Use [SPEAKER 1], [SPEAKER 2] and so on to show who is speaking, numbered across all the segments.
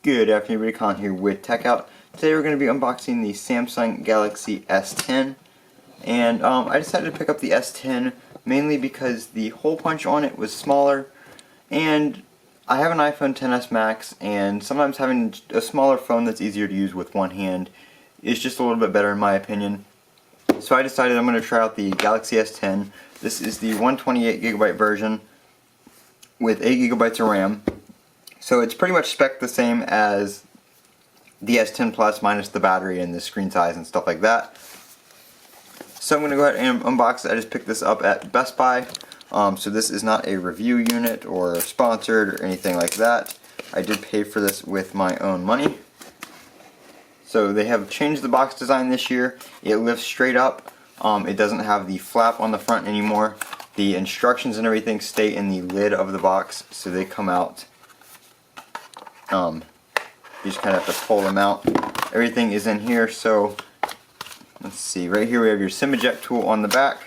[SPEAKER 1] Good afternoon, everybody. Colin here with Techout. Today we're going to be unboxing the Samsung Galaxy S10, and I decided to pick up the S10 mainly because the hole punch on it was smaller, and I have an iPhone XS Max, and sometimes having a smaller phone that's easier to use with one hand is just a little bit better in my opinion. So I decided I'm going to try out the Galaxy S10. This is the 128GB version with 8GB of RAM. So it's pretty much spec the same as the S10 Plus minus the battery and the screen size and stuff like that. So I'm going to go ahead and unbox it. I just picked this up at Best Buy. So this is not a review unit or sponsored or anything like that. I did pay for this with my own money. So they have changed the box design this year. It lifts straight up. It doesn't have the flap on the front anymore. The instructions and everything stay in the lid of the box, so they come out. You just kind of have to pull them out. Everything is in here, so let's see. Right here we have your SIM eject tool on the back.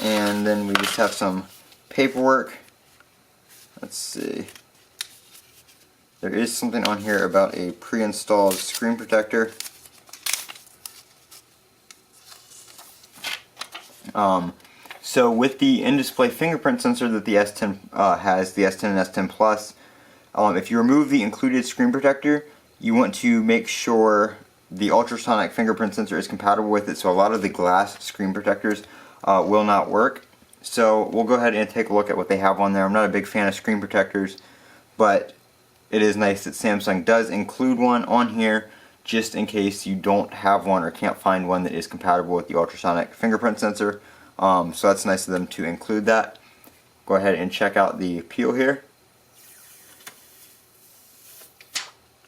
[SPEAKER 1] And then we just have some paperwork. Let's see. There is something on here about a pre-installed screen protector. So with the in-display fingerprint sensor that the S10 has, the S10 and S10 Plus, if you remove the included screen protector, you want to make sure the ultrasonic fingerprint sensor is compatible with it, so a lot of the glass screen protectors will not work. So we'll go ahead and take a look at what they have on there. I'm not a big fan of screen protectors, but it is nice that Samsung does include one on here just in case you don't have one or can't find one that is compatible with the ultrasonic fingerprint sensor. So that's nice of them to include that. Go ahead and check out the peel here.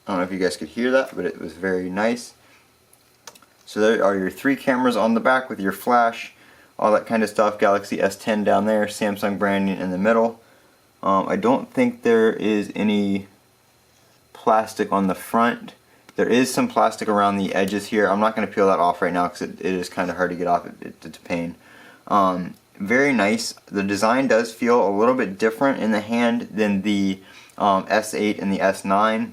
[SPEAKER 1] I don't know if you guys could hear that, but it was very nice. So there are your 3 cameras on the back with your flash, all that kind of stuff. Galaxy S10 down there, Samsung branding in the middle. I don't think there is any plastic on the front. There is some plastic around the edges here. I'm not going to peel that off right now because it is kind of hard to get off. It's a pain. Very nice. The design does feel a little bit different in the hand than the S8 and the S9.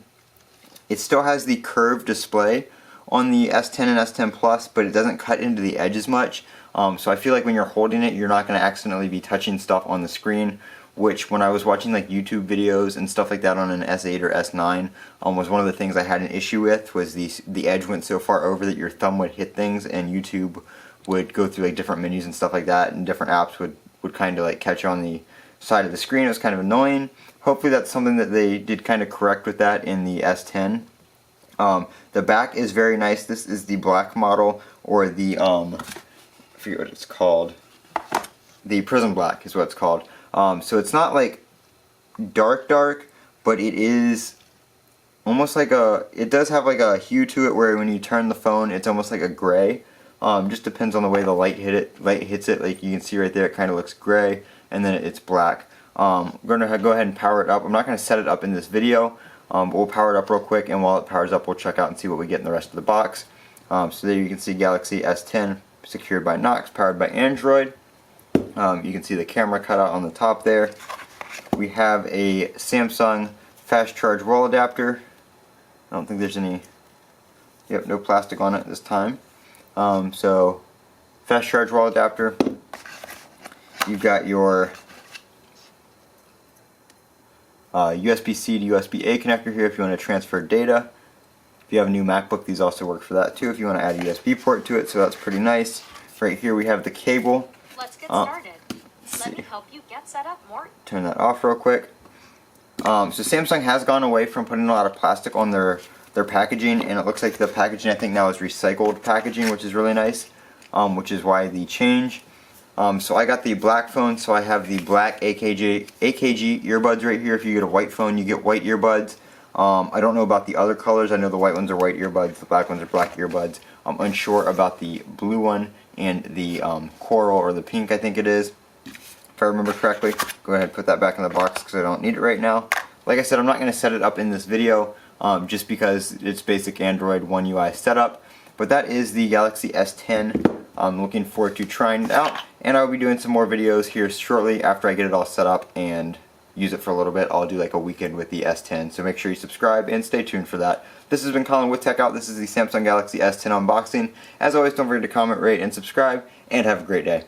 [SPEAKER 1] It still has the curved display on the S10 and S10 Plus, but it doesn't cut into the edges much. So I feel like when you're holding it, you're not going to accidentally be touching stuff on the screen, which when I was watching like YouTube videos and stuff like that on an S8 or S9, was one of the things I had an issue with, was the edge went so far over that your thumb would hit things, and YouTube would go through like different menus and stuff like that, and different apps would kind of like catch on the side of the screen. It was kind of annoying. Hopefully that's something that they did kind of correct with that in the S10. The back is very nice. This is the black model, or the I forget what it's called. The Prism Black is what it's called. So it's not like dark, but it is almost like it does have like a hue to it where when you turn the phone, it's almost like a gray. Just depends on the way the light hits it. Like you can see right there, it kind of looks gray, and then it's black. I'm going to go ahead and power it up. I'm not going to set it up in this video, but we'll power it up real quick, and while it powers up, we'll check out and see what we get in the rest of the box. So there you can see Galaxy S10 secured by Knox, powered by Android. You can see the camera cutout on the top there. We have a Samsung fast charge wall adapter. I don't think there's any, yep, no plastic on it this time. So fast charge wall adapter. You've got your USB-C to USB-A connector here if you want to transfer data. If you have a new MacBook, these also work for that too if you want to add a USB port to it, so that's pretty nice. Right here we have the cable.
[SPEAKER 2] Let's get started. Let me help you get set up, Mort.
[SPEAKER 1] Turn that off real quick. So Samsung has gone away from putting a lot of plastic on their packaging, and it looks like the packaging I think now is recycled packaging, which is really nice, which is why the change. So I got the black phone, so I have the black AKG earbuds right here. If you get a white phone, you get white earbuds. I don't know about the other colors. I know the white ones are white earbuds, the black ones are black earbuds. I'm unsure about the blue one and the coral or the pink, I think it is, if I remember correctly. Go ahead and put that back in the box because I don't need it right now. Like I said, I'm not going to set it up in this video just because it's basic Android One UI setup. But that is the Galaxy S10. I'm looking forward to trying it out, and I'll be doing some more videos here shortly after I get it all set up and use it for a little bit. I'll do like a weekend with the S10. So make sure you subscribe and stay tuned for that. This has been Colin with Techout. This is the Samsung Galaxy S10 unboxing. As always, don't forget to comment, rate, and subscribe, and have a great day.